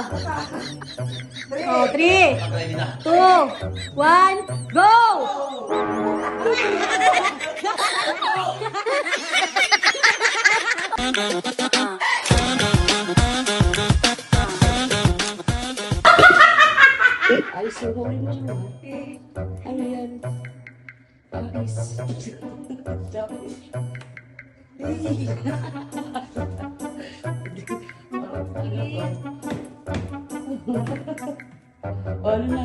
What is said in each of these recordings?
Oh, 3, 2, 1, go! Ay, sorry mo. Ano yan? Paris. Ano na?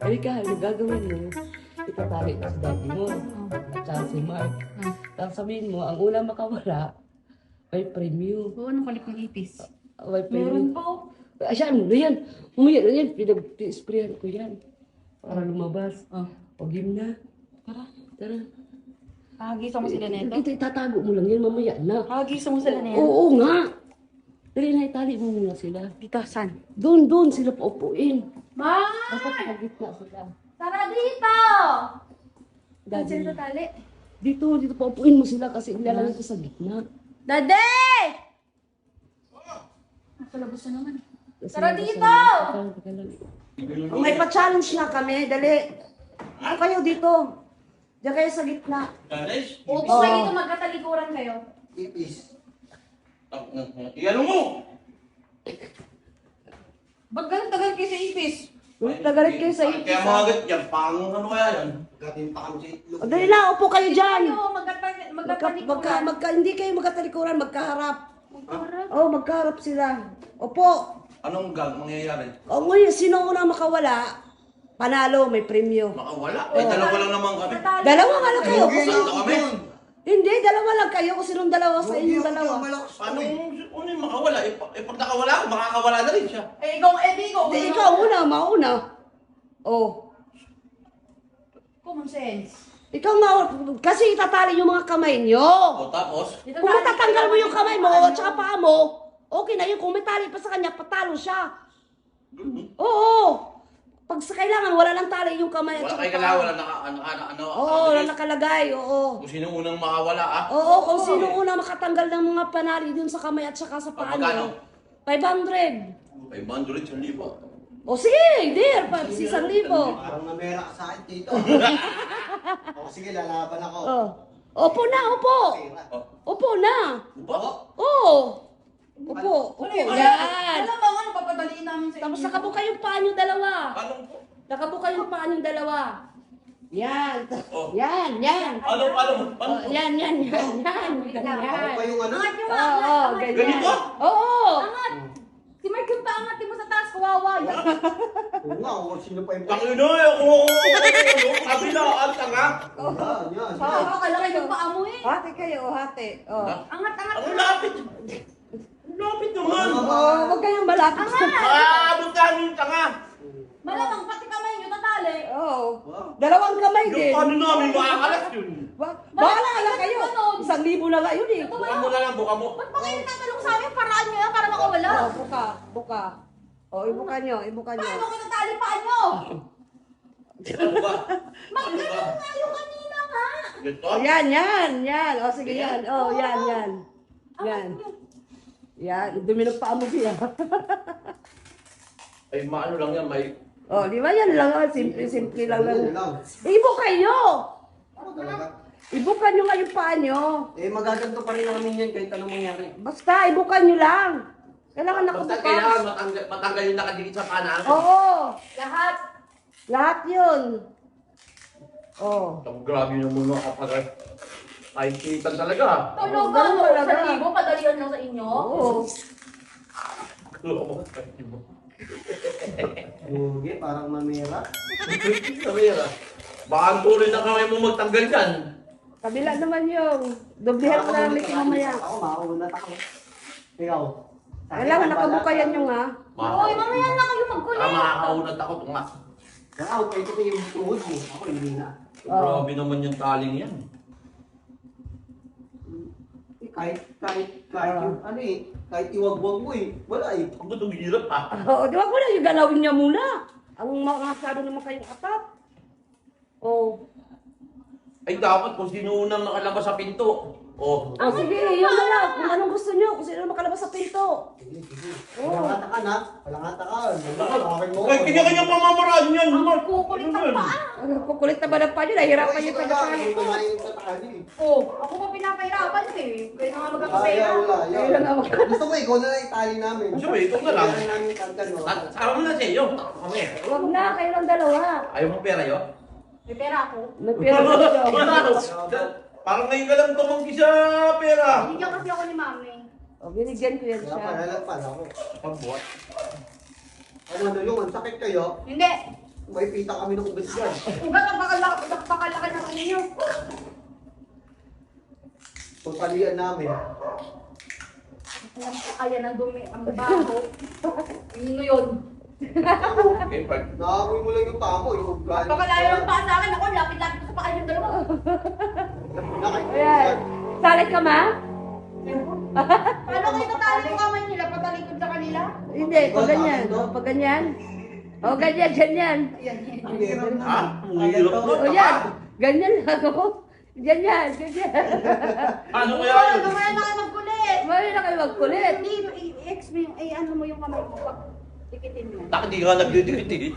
Erika, ano gagawin mo? Itatali ko sa daddy mo. At saka si Mark. Tapos sabihin mo, ang unang makawala, may premyo. Oo, anong kulit ng ipis? May premyo. Meron po. Ayan, ano yan? Umuya na yan. Pinag-sprayan ko yan. Para lumabas. O, game na. Tara. Tara. Hagisa mo sila neto? Ito, itatago mo lang yan. Mamaya na. Hagisa mo sila neto? Oo nga. Dali na, itali mo muna sila. Dito, saan? Doon sila paupuin. Ma! Dapat nagitna sila. Tara dito! Saan Daddy. sila tatali? Dito paupuin mo sila kasi ilalagay ko sa gitna. Dade! Napalabos na naman. Tara dito! May pa-challenge na kami. Dali. Ano kayo dito? Diyan kayo sa gitna. O, gusto kayo dito magkatalikuran kayo? Ipis. Iyan mo! Ba't ganun tagal kayo sa ipis? Nagalit kayo sa ipis. Kaya mga agad yan, pang ano kaya yan? Katimpa kami sa itlog. O, dali na, upo kayo dyan. Kayo, magkatalikuran. Hindi kayo magkatalikuran, magkaharap. Oh, magkaharap sila. Opo. Anong mangyayari? O ngayon, sino una makawala? Panalo, may premyo. Makawala? Eh, dalawa lang naman kami. Dalawa nga lang kayo. Lugi Sino kami? Hindi, dalawa lang kayo. Kung sinong dalawa sa inyo dalawa. Malakas Paano kami. yung makawala? Pag nakawala ako, makakawala na rin siya. Eh, ikaw, ikaw. Hindi, ikaw una, mauna. Oh. Common sense. Ikaw nga, kasi itatali yung mga kamay nyo. O tapos, Kung matatanggal mo yung kamay mo, at saka paa mo, okay na yun. Kung may tali pa sa kanya, patalo siya. Oo. Pag sa kailangan, wala lang tali yung kamay at wala saka kayo kailangan, wala Oo, ano, wala nakalagay, oo. kung sino unang makawala ah. Oo, kung sino una makatanggal ng mga panali dun sa kamay at saka sa paa magkano? nyo. 500. 500 sa libo. O sige, dear, si 1,000. Parang namera ka sa akin dito. O sige, lalaban ako. Oh. Opo na, opo. Opo na. Ba? Oo. Opo, opo. Yan. Alam mo, ano, papadaliin namin sa Tapos nakabuka yung paa nyo dalawa. Paano po? Nakabuka yung paa nyo dalawa. Yan. Oh. Yan, yan. Paano? Oh, yan. Ganyan. Ako pa yung ano? Angat nyo nga, Oo, angat. ganyan. Ganito? Oo. Angat. Si Mark yung paangatin mo sa taas, kawawa. Oo nga, kung sino pa yung... Tangin na eh, ako kabilaan, tanga. Yan. Oo, kalaki yung paa mo eh. Hati kayo, hati. Oh. Angat. Ang lapit. Ang lapit naman. Oh, huwag kayong malapit. Abot ka yung tanga. Malamang pati kamay nyo tatali. Oo. Dalawang kamay Yung din. paano namin makakalas yun? Bahala ka lang kayo. 1,000 na nga yun eh. Buka mo na lang, buka mo. Ba't pa kayo tatanong sa amin? Paraan nyo yan para makawala. Oh, buka. Oh, ibuka nyo. Paano ko natali paa nyo? Ano ba? Magdala nga yung kanina nga. Ganito? Oh, yan. Oh, sige yan. Oh, yan. Yan, dumi ng paa mo siya. Ay, maano lang yan, may... Oh, di ba yan lang? Simple lang lang. Yan lang. Ibuka nyo! Ano talaga? Ibuka nyo nga yung paa nyo. Eh, magaganto pa rin namin yan kahit anong mangyari. Basta, ibuka nyo lang. Kailangan Basta nakabukas. kailangan matanggal yung nakadikit sa kanan. Oo. Lahat. Lahat yun. Oh. Ang grabe naman mga kapag... Ay, kitan talaga. Tulog Ganun mo. talaga. Sa libo, padalian lang sa inyo. Oo. Lugi, parang mamera. Sabi yan ah. Baka ang tuloy na kamay mo magtanggal dyan. Kabila naman yung doblihan ko na namin mamaya. Ako, makaunat ako. Ikaw. Kailangan nakabuka yan yung ha. Uy, mamaya na kayo magkulit. Makakaunat ako tunga. Ako, kahit ito yung tuhod mo. Ako, hindi na. Grabe naman yung taling yan. Kahit yung ano eh, kahit iwagwag mo eh, wala eh. Ang gutong hirap ah. Oo, di ba ko na yung galawin niya muna. Ang makakasado naman kayong atap. Oh. Ay dapat kung sino unang nakalabas sa pinto. Oh. Ah, sige, yun na lang. Kung anong gusto nyo, kung sino makalabas sa pinto. Sige. Oo. Wala ka ka na. Walang atakaan. Akin mo. Ay, kanya-kanyang pamamaraan yan. Ang kukulit ng paa. Ang kukulit na ba ng panyo? Nahirapan yung pagkapalit ko. Oh, ako pa pinapahirapan eh. Kaya nga Kaya magkakapera. wala. Ayun lang ako. Gusto mo, ikaw na lang itali namin. Gusto mo, ikaw na lang. Itali namin yung karga, no? Sama mo na sa iyo. Mamaya. Huwag na, kayo lang dalawa. Ayaw mo pera yun? May pera ako. May pera na siya. Parang ngayon ka lang tumanggi sa pera. Binigyan kasi ako ni mami. O, binigyan ko yan Kaya siya. panalapan ako. Pagbuhat. Ano nalungan, sakit kayo? Hindi. May pita kami ng ubis yan. Ugat ang bakalaki ng inyo. Pagpalian namin. Ayan ang dumi, ang baho. Ano yun? Okay, pag... Nakamoy mo lang yung tamo, yung galing. Pagkalayo ng paa sa akin, ako lapit-lapit ko sa paa yung dalawa. Ayan. Salit ka, ma? Paano kayo tatali yung kamay nila? Patalikod sa kanila? Hindi, pag ganyan. O, pag ganyan. O, ganyan, ganyan. Ha? Ang hirap O, mo. yan. Ganyan lang ako. Ganyan, ganyan. Ano kaya Oo, yun? gumaya na kayo magkulit. Mali na kayo magkulit. Hindi, i-ex mo yung, ano mo yung kamay mo. Tikitin mo. Bakit di ka nagdidikit eh?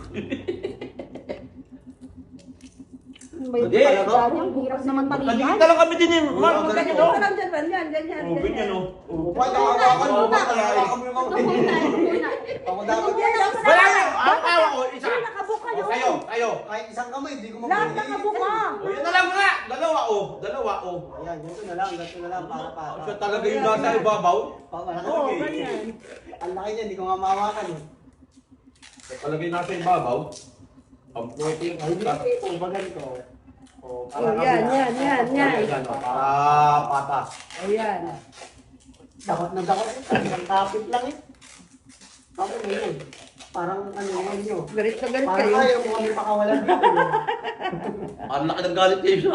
Hindi. Ang hirap naman palihan. Nagdikit lang kami din eh. Mark, Oo, ganyan Ganyan, oh. ganyan, ganyan, ganyan. Oh, ganyan oh. Upay, nakawakan mo ba? Nakawakan mo yung mga Ito muna, ito muna. Ako dapat. Wala na! Ang tawa ko, isa. Nakabuka O, yun. kayo. Kahit isang kamay, hindi ko Lahat mabili. nakabuka. O, yun na lang nga. Dalawa oh. Dalawa oh. Ayan, ganito na lang, para. Siya talaga yung nasa ibabaw. Oo, ganyan. Ang laki niya, hindi ko nga mahawakan eh. Siya talaga yung nasa ibabaw. Ang puwede yung Kung ba ganito, Oh, yan. Yan, oh, para patas. Ayan. dakot na dakot. Ang kapit lang eh. Bakit mo yun? Parang ano yun. Galit na galit Parang kayo. ayaw mo kami pakawalan dito. Ang laki ng galit kayo siya.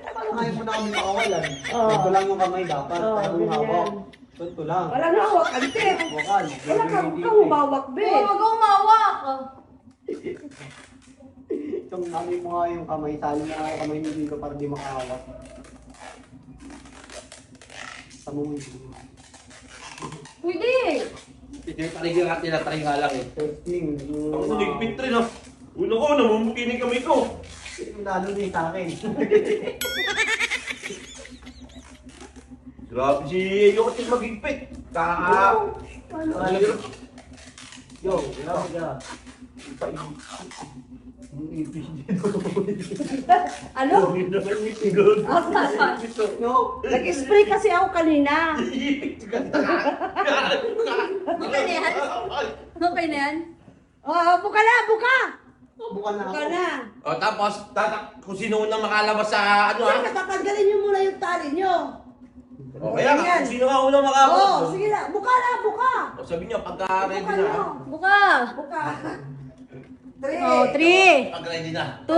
Parang ayaw mo na kami pakawalan. Oo. Ito lang yung kamay dapat. Oo, Pero yung ganyan. hawak. Ito lang. Wala na hawak, ante. Bukan. Wala ka, huwag kang humawak, be. Oo, wag kang umawak. Itong kami mo nga yung kamay. Sali na nga kamay niyo dito para di makahawak. Sa mo Pwede. Ito yung taligyan natin na tayo nga lang eh. testing. Ako sa ligpit rin ah. Una ko, namumukinig kami ko. Lalo din sa akin. Grabe si Yokotik magigpit. Yo, grabe ka. Yung ipis dito. Ano? Yo, Nag-spray kasi ako kanina. Okay na yan? Okay na yan? Oh, buka na, buka. bukan na Buka ako. na. O tapos, kung sino unang makalabas sa ano Sige, ha? tatanggalin niyo muna yung tali niyo. O kaya nga, Ganyan. kung sino nga unang makalabas. Oh, sige na. Buka na, buka. O sabi niya, pagka ready Buka na. na. Buka. Buka. 3. Oh, 3, Pag ready na. 2,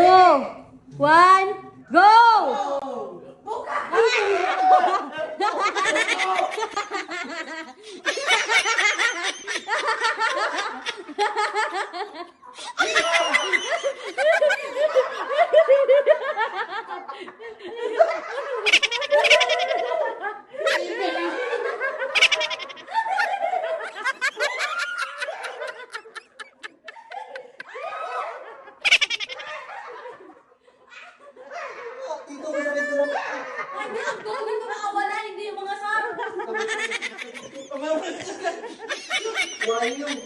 1, go! Buka. Dito, masakit na lang. Hindi, ang gawin ko nakawala, hindi yung mga sarap. Why yung